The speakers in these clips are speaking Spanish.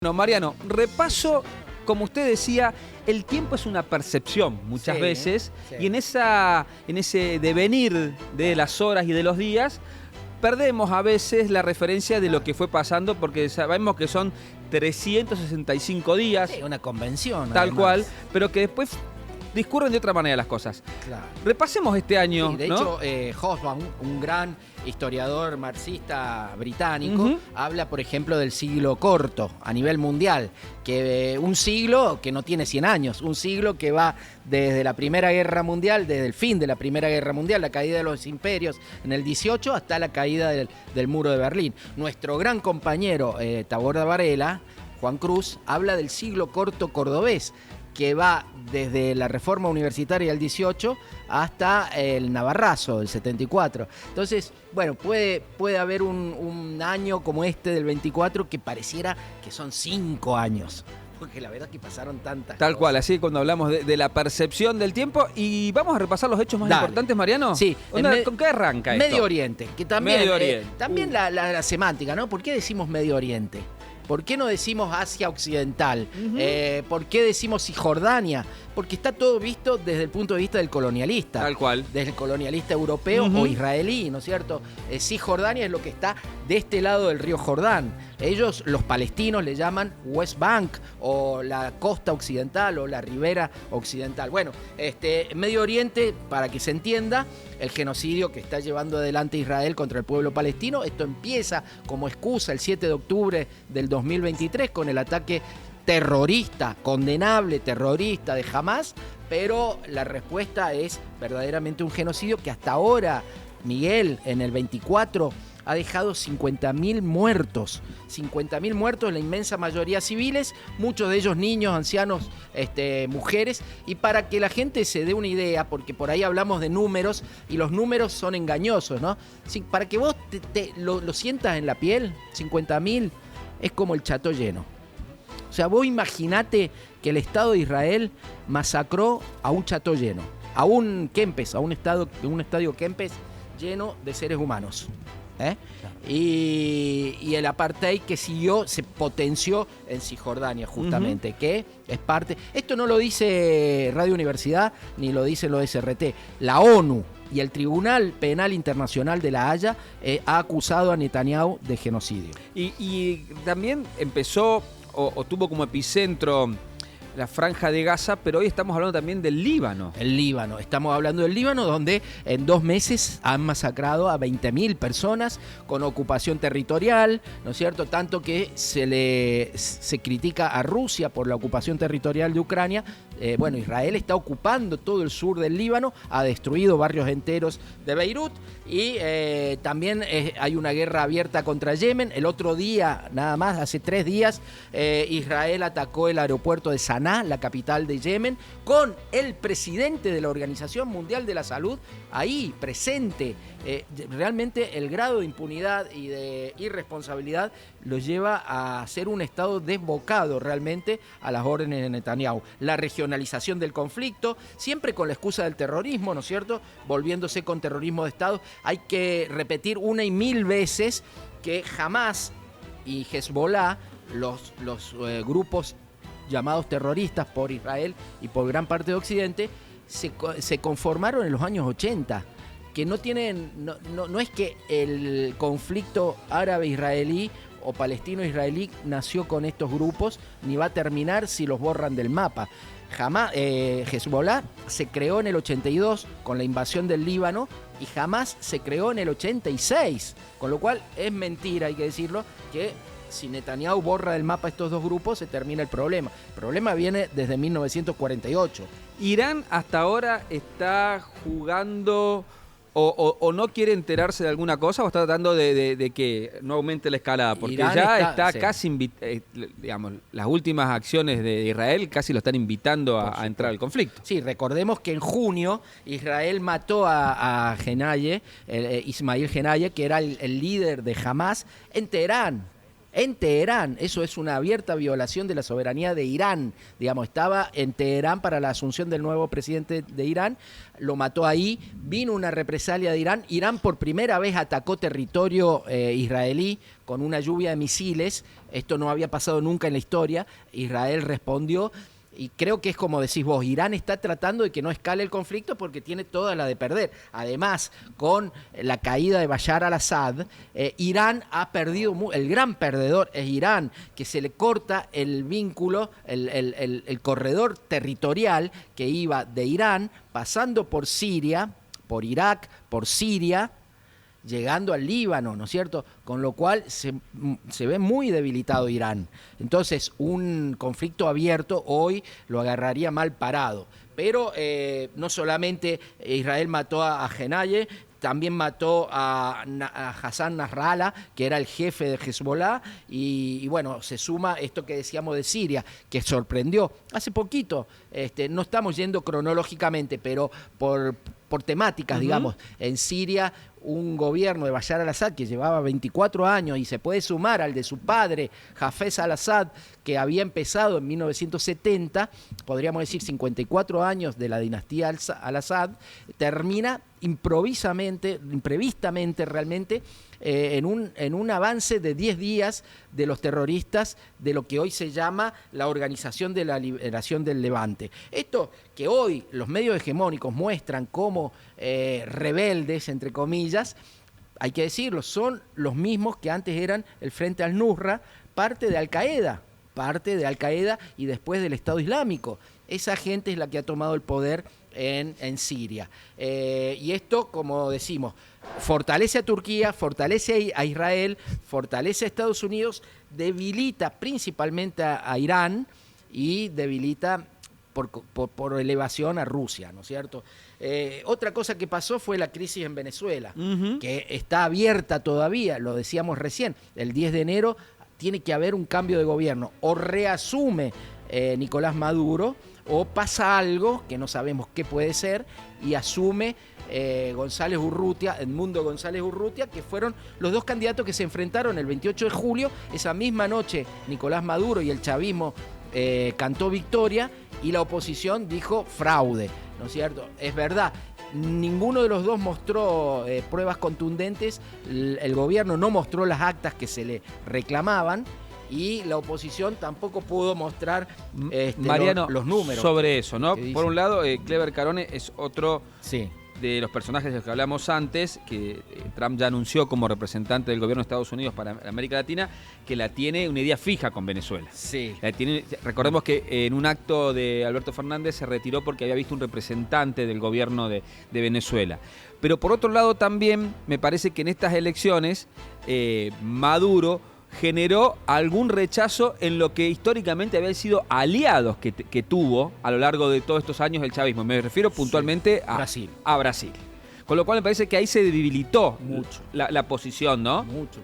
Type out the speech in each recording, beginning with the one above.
Bueno, Mariano, repaso, como usted decía, el tiempo es una percepción muchas veces, sí. y en ese devenir de las horas y de los días, perdemos a veces la referencia de lo que fue pasando, porque sabemos que son 365 días, Sí, una convención. tal además. cual, pero que después discurren de otra manera las cosas. Claro. Repasemos este año, Sí, de ¿no? hecho, Hobsbawm, un gran historiador marxista británico, habla, por ejemplo, del siglo corto a nivel mundial, que un siglo que no tiene 100 años, un siglo que va desde la Primera Guerra Mundial, desde el fin de la Primera Guerra Mundial, la caída de los imperios en el 18, hasta la caída del muro de Berlín. Nuestro gran compañero Taborda Varela, Juan Cruz, habla del siglo corto cordobés, que va desde la reforma universitaria del 18 hasta el Navarrazo del 74. Entonces, bueno, puede haber un año como este del 24 que pareciera que son 5 años. Porque la verdad es que pasaron tantas Tal cosas. cual, así cuando hablamos de la percepción del tiempo. Y vamos a repasar los hechos más Dale. importantes, Mariano. Sí. ¿Con qué arranca esto? Medio Oriente, que también, Medio Oriente. también la semántica, ¿no? ¿Por qué decimos Medio Oriente? ¿Por qué no decimos Asia Occidental? ¿Por qué decimos Cisjordania? Porque está todo visto desde el punto de vista del colonialista. Tal cual. Desde el colonialista europeo o israelí, ¿no es cierto? Cisjordania es lo que está de este lado del río Jordán. Ellos, los palestinos, le llaman West Bank o la costa occidental o la ribera occidental. Bueno, Medio Oriente, para que se entienda, el genocidio que está llevando adelante Israel contra el pueblo palestino, esto empieza como excusa el 7 de octubre del 2023 con el ataque terrorista, condenable terrorista de Hamás, pero la respuesta es verdaderamente un genocidio que hasta ahora, Miguel, en el 24 ha dejado 50.000 muertos. 50.000 muertos, la inmensa mayoría civiles, muchos de ellos niños, ancianos, mujeres. Y para que la gente se dé una idea, porque por ahí hablamos de números y los números son engañosos, ¿no? Para que vos lo sientas en la piel, 50.000 es como el Chateau lleno. O sea, vos imaginate que el Estado de Israel masacró a un Chateau lleno, a un Kempes, a un estadio Kempes lleno de seres humanos. Y el apartheid que siguió se potenció en Cisjordania, justamente, que es parte. Esto no lo dice Radio Universidad ni lo dicen los SRT. La ONU y el Tribunal Penal Internacional de La Haya ha acusado a Netanyahu de genocidio. Y también empezó o tuvo como epicentro la Franja de Gaza, pero hoy estamos hablando también del Líbano. El Líbano, estamos hablando del Líbano, donde en 2 meses han masacrado a 20.000 personas con ocupación territorial, ¿no es cierto? Tanto que se critica a Rusia por la ocupación territorial de Ucrania. Bueno, Israel está ocupando todo el sur del Líbano, ha destruido barrios enteros de Beirut y también hay una guerra abierta contra Yemen. El otro día, nada más, hace 3 días, Israel atacó el aeropuerto de Sanaa, la capital de Yemen, con el presidente de la Organización Mundial de la Salud ahí presente. Realmente el grado de impunidad y de irresponsabilidad lo lleva a ser un Estado desbocado realmente a las órdenes de Netanyahu. La regionalización del conflicto, siempre con la excusa del terrorismo, ¿no es cierto? Volviéndose con terrorismo de Estado. Hay que repetir 1 y 1000 veces que Hamás y Hezbollah, los grupos llamados terroristas por Israel y por gran parte de Occidente, se conformaron en los años 80, que no es que el conflicto árabe-israelí o palestino-israelí nació con estos grupos, ni va a terminar si los borran del mapa. Hezbollah se creó en el 82 con la invasión del Líbano y Hamás se creó en el 86, con lo cual es mentira, hay que decirlo, que si Netanyahu borra del mapa estos dos grupos, se termina el problema. El problema viene desde 1948. ¿Irán hasta ahora está jugando o no quiere enterarse de alguna cosa o está tratando de que no aumente la escalada? Porque Irán ya está sí. casi, digamos, las últimas acciones de Israel casi lo están invitando a entrar al conflicto. Sí, recordemos que en junio Israel mató a Genaye, Ismail Genaye, que era el líder de Hamás, en Teherán. en Teherán. Eso es una abierta violación de la soberanía de Irán. Digamos, estaba en Teherán para la asunción del nuevo presidente de Irán, lo mató ahí, vino una represalia de Irán. Irán por primera vez atacó territorio israelí con una lluvia de misiles. Esto no había pasado nunca en la historia. Israel respondió. Y creo que es como decís vos, Irán está tratando de que no escale el conflicto porque tiene toda la de perder. Además, con la caída de Bashar al-Assad, Irán ha perdido, el gran perdedor es Irán, que se le corta el vínculo, el corredor territorial que iba de Irán, pasando por Siria, por Irak, por Siria, llegando al Líbano, ¿no es cierto? Con lo cual se ve muy debilitado Irán. Entonces, un conflicto abierto hoy lo agarraría mal parado. Pero no solamente Israel mató a Genaye, también mató a Hassan Nasrallah, que era el jefe de Hezbollah, y bueno, se suma esto que decíamos de Siria, que sorprendió. Hace poquito, no estamos yendo cronológicamente, pero por temáticas, digamos, en Siria un gobierno de Bashar al-Assad que llevaba 24 años y se puede sumar al de su padre, Hafez al-Assad, que había empezado en 1970, podríamos decir 54 años de la dinastía al-Assad, termina imprevistamente realmente en un avance de 10 días de los terroristas de lo que hoy se llama la Organización de la Liberación del Levante. Esto que hoy los medios hegemónicos muestran como rebeldes, entre comillas, hay que decirlo, son los mismos que antes eran el Frente al-Nusra, parte de Al-Qaeda y después del Estado Islámico. Esa gente es la que ha tomado el poder en Siria. Y esto, como decimos, fortalece a Turquía, fortalece a Israel, fortalece a Estados Unidos, debilita principalmente a Irán y debilita por elevación a Rusia, ¿no es cierto? Otra cosa que pasó fue la crisis en Venezuela, que está abierta todavía, lo decíamos recién, el 10 de enero tiene que haber un cambio de gobierno, o reasume Nicolás Maduro, o pasa algo que no sabemos qué puede ser y asume Edmundo González Urrutia, que fueron los dos candidatos que se enfrentaron el 28 de julio. Esa misma noche Nicolás Maduro y el chavismo cantó victoria y la oposición dijo fraude, ¿no es cierto? Es verdad. Ninguno de los dos mostró pruebas contundentes, el gobierno no mostró las actas que se le reclamaban y la oposición tampoco pudo mostrar Mariano, los números. Sobre eso, ¿no? Por un lado, Clever Carone es otro de los personajes de los que hablamos antes, que Trump ya anunció como representante del gobierno de Estados Unidos para América Latina, que la tiene una idea fija con Venezuela. Sí. Recordemos que en un acto de Alberto Fernández se retiró porque había visto un representante del gobierno de Venezuela. Pero por otro lado también me parece que en estas elecciones Maduro generó algún rechazo en lo que históricamente habían sido aliados que tuvo a lo largo de todos estos años el chavismo. Me refiero puntualmente a Brasil. Con lo cual me parece que ahí se debilitó mucho la posición, ¿no? Mucho.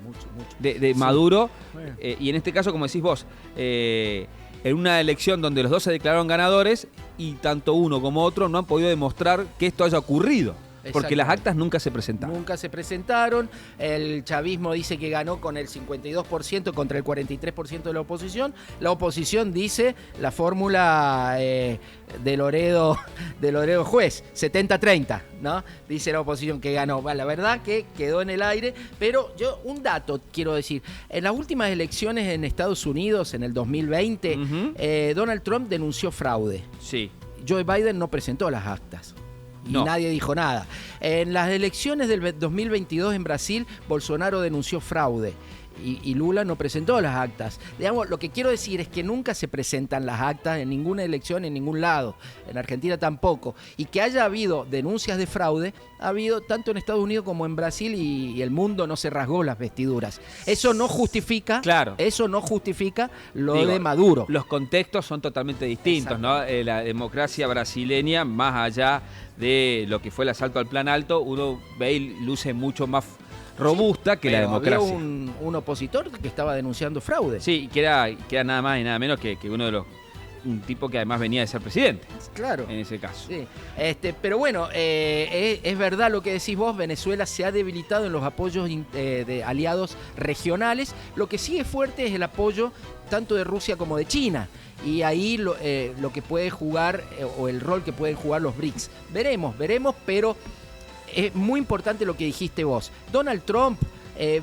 De Maduro. Bueno. Y en este caso, como decís vos, en una elección donde los dos se declararon ganadores y tanto uno como otro no han podido demostrar que esto haya ocurrido. Porque las actas nunca se presentaron. Nunca se presentaron. El chavismo dice que ganó con el 52% contra el 43% de la oposición. La oposición dice la fórmula de Loredo Juez, 70-30, ¿no? Dice la oposición que ganó. La verdad que quedó en el aire. Pero yo un dato quiero decir. En las últimas elecciones en Estados Unidos, en el 2020, Donald Trump denunció fraude. Sí. Joe Biden no presentó las actas. Y nadie dijo nada. En las elecciones del 2022 en Brasil, Bolsonaro denunció fraude y Lula no presentó las actas. Digamos, lo que quiero decir es que nunca se presentan las actas en ninguna elección, en ningún lado. En Argentina tampoco. Y que haya habido denuncias de fraude, ha habido tanto en Estados Unidos como en Brasil y el mundo no se rasgó las vestiduras. Eso no justifica, lo de Maduro. Los contextos son totalmente distintos, ¿no? La democracia brasileña, más allá de lo que fue el asalto al Plan Alto, uno ve y luce mucho más robusta que la democracia. Había un opositor que estaba denunciando fraude. Sí, que era nada más y nada menos que uno de los un tipo que además venía de ser presidente. Claro. En ese caso. Sí. Pero bueno, es verdad lo que decís vos, Venezuela se ha debilitado en los apoyos de aliados regionales. Lo que sigue fuerte es el apoyo tanto de Rusia como de China. Y ahí lo que puede jugar, o el rol que pueden jugar los BRICS. Veremos, pero es muy importante lo que dijiste vos. Donald Trump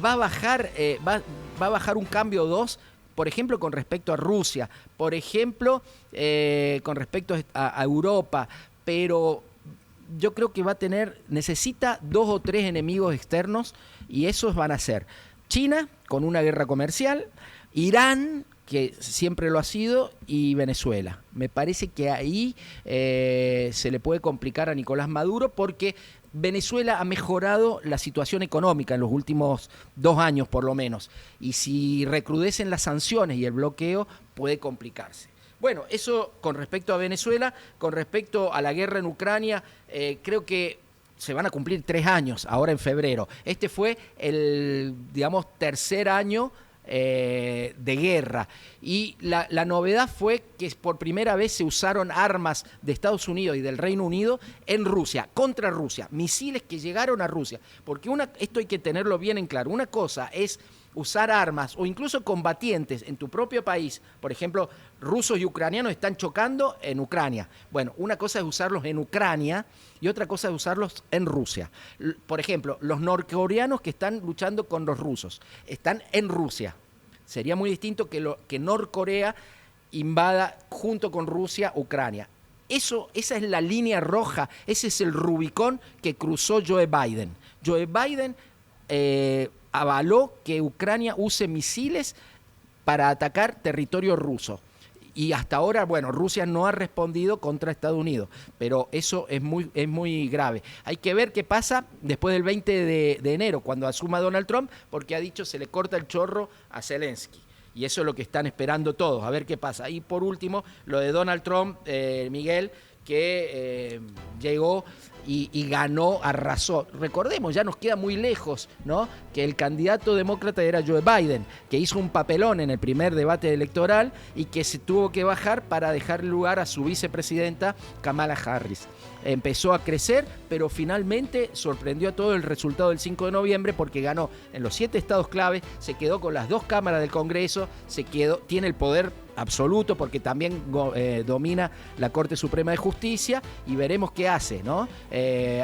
va a bajar un cambio o dos, por ejemplo, con respecto a Rusia, por ejemplo, con respecto a Europa, pero yo creo que necesita 2 o 3 enemigos externos, y esos van a ser China, con una guerra comercial, Irán, que siempre lo ha sido, y Venezuela. Me parece que ahí se le puede complicar a Nicolás Maduro, porque Venezuela ha mejorado la situación económica en los últimos 2 años por lo menos, y si recrudecen las sanciones y el bloqueo puede complicarse. Bueno, eso con respecto a Venezuela. Con respecto a la guerra en Ucrania, creo que se van a cumplir 3 años ahora en febrero. Este fue el, digamos, 3er año de guerra, y la novedad fue que por primera vez se usaron armas de Estados Unidos y del Reino Unido en Rusia, contra Rusia, misiles que llegaron a Rusia, porque esto hay que tenerlo bien en claro. Una cosa es usar armas o incluso combatientes en tu propio país. Por ejemplo, rusos y ucranianos están chocando en Ucrania. Bueno, una cosa es usarlos en Ucrania y otra cosa es usarlos en Rusia. Por ejemplo, los norcoreanos que están luchando con los rusos están en Rusia. Sería muy distinto que Norcorea invada junto con Rusia Ucrania. Esa es la línea roja, ese es el Rubicón que cruzó Joe Biden. Joe Biden avaló que Ucrania use misiles para atacar territorio ruso. Y hasta ahora, bueno, Rusia no ha respondido contra Estados Unidos, pero eso es muy grave. Hay que ver qué pasa después del 20 de enero, cuando asuma Donald Trump, porque ha dicho se le corta el chorro a Zelensky. Y eso es lo que están esperando todos, a ver qué pasa. Y por último, lo de Donald Trump, Miguel, que llegó y ganó, arrasó. Recordemos, ya nos queda muy lejos, ¿no?, que el candidato demócrata era Joe Biden, que hizo un papelón en el primer debate electoral y que se tuvo que bajar para dejar lugar a su vicepresidenta Kamala Harris. Empezó a crecer, pero finalmente sorprendió a todo el resultado del 5 de noviembre, porque ganó en los 7 estados clave, se quedó con las 2 cámaras del Congreso, tiene el poder absoluto, porque también domina la Corte Suprema de Justicia, y veremos qué hace, ¿no?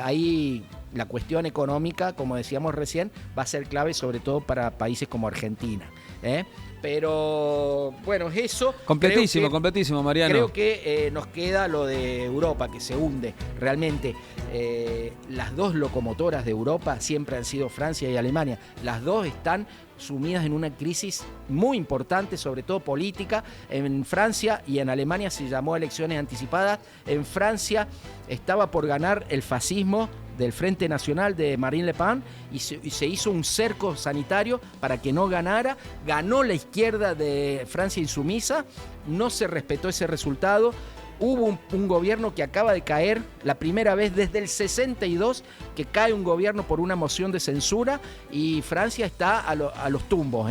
Ahí la cuestión económica, como decíamos recién, va a ser clave, sobre todo para países como Argentina, Pero bueno, eso. Completísimo, Mariano. Creo que nos queda lo de Europa, que se hunde. Realmente, las 2 locomotoras de Europa siempre han sido Francia y Alemania. Las 2 están sumidas en una crisis muy importante, sobre todo política. En Francia y en Alemania se llamó elecciones anticipadas. En Francia estaba por ganar el fascismo del Frente Nacional de Marine Le Pen, y se hizo un cerco sanitario para que no ganara. Ganó la izquierda de Francia insumisa, no se respetó ese resultado. Hubo un gobierno que acaba de caer, la primera vez desde el 62 que cae un gobierno por una moción de censura, y Francia está a los tumbos,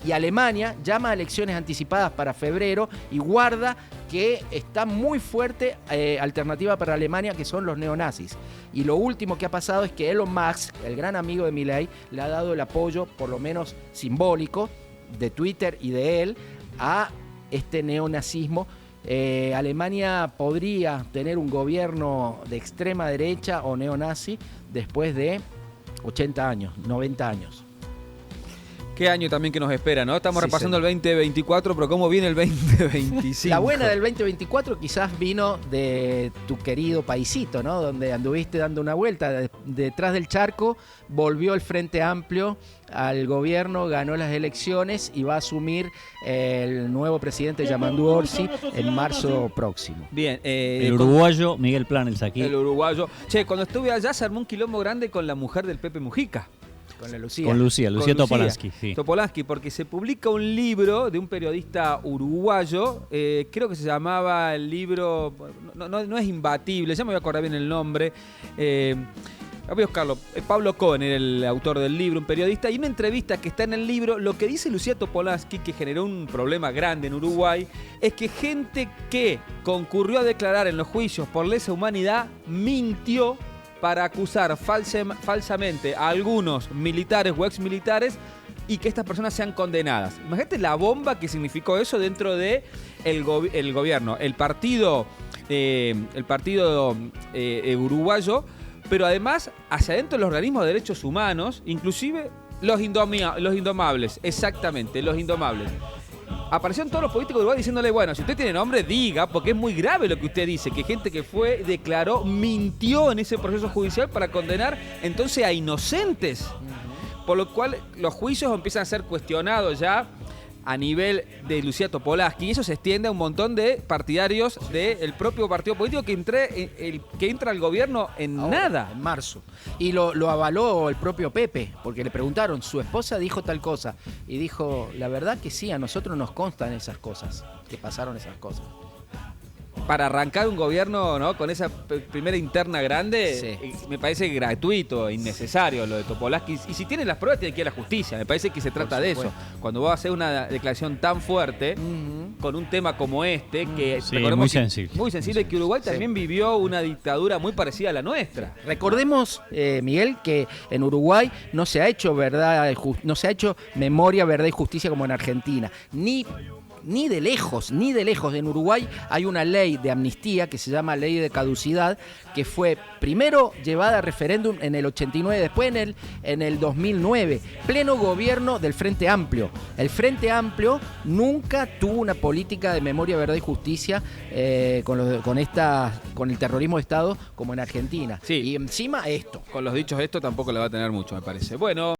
Y Alemania llama a elecciones anticipadas para febrero y guarda que está muy fuerte alternativa para Alemania, que son los neonazis. Y lo último que ha pasado es que Elon Musk, el gran amigo de Milei, le ha dado el apoyo, por lo menos simbólico, de Twitter y de él, a este neonazismo. Alemania podría tener un gobierno de extrema derecha o neonazi después de 80 años, 90 años. Qué año también que nos espera, ¿no? Estamos repasando el 2024, pero ¿cómo viene el 2025? La buena del 2024 quizás vino de tu querido paisito, ¿no? Donde anduviste dando una vuelta. Detrás del charco volvió el Frente Amplio al gobierno, ganó las elecciones y va a asumir el nuevo presidente Yamandu Orsi en marzo próximo. Bien. El uruguayo Miguel Planels aquí. El uruguayo. Che, cuando estuve allá se armó un quilombo grande con la mujer del Pepe Mujica. Con Lucía Topolansky, sí. Topolansky, porque se publica un libro de un periodista uruguayo, creo que se llamaba el libro, no es imbatible, ya me voy a acordar bien el nombre, voy a buscarlo. Pablo Cohen era el autor del libro, un periodista, y una entrevista que está en el libro, lo que dice Lucía Topolansky, que generó un problema grande en Uruguay, es que gente que concurrió a declarar en los juicios por lesa humanidad mintió para acusar falsamente a algunos militares o exmilitares y que estas personas sean condenadas. Imagínate la bomba que significó eso dentro de el gobierno, el partido uruguayo, pero además hacia adentro de los organismos de derechos humanos, inclusive los indomables, exactamente, los indomables. Aparecieron todos los políticos de Uruguay diciéndole, bueno, si usted tiene nombre, diga, porque es muy grave lo que usted dice, que gente que declaró, mintió en ese proceso judicial para condenar entonces a inocentes. Por lo cual los juicios empiezan a ser cuestionados ya a nivel de Lucía Topolansky, y eso se extiende a un montón de partidarios del propio partido político que entra al gobierno en nada. En marzo. Y lo avaló el propio Pepe, porque le preguntaron, su esposa dijo tal cosa, y dijo, la verdad que sí, a nosotros nos constan esas cosas, que pasaron esas cosas. Para arrancar un gobierno, ¿no?, con esa primera interna grande, sí, me parece gratuito, innecesario lo de Topolansky. Y si tiene las pruebas, tiene que ir a la justicia. Me parece que se trata de eso. Cuando vos haces una declaración tan fuerte, con un tema como este, que sí, muy sensible. Muy sensible, que Uruguay también vivió una dictadura muy parecida a la nuestra. Recordemos, Miguel, que en Uruguay no se ha hecho memoria, verdad y justicia como en Argentina. Ni de lejos. En Uruguay hay una ley de amnistía que se llama Ley de Caducidad, que fue primero llevada a referéndum en el 89, después en el 2009, pleno gobierno del Frente Amplio. El Frente Amplio nunca tuvo una política de memoria, verdad y justicia con el terrorismo de Estado como en Argentina. Sí. Y encima esto. Con los dichos esto tampoco le va a tener mucho, me parece. Bueno.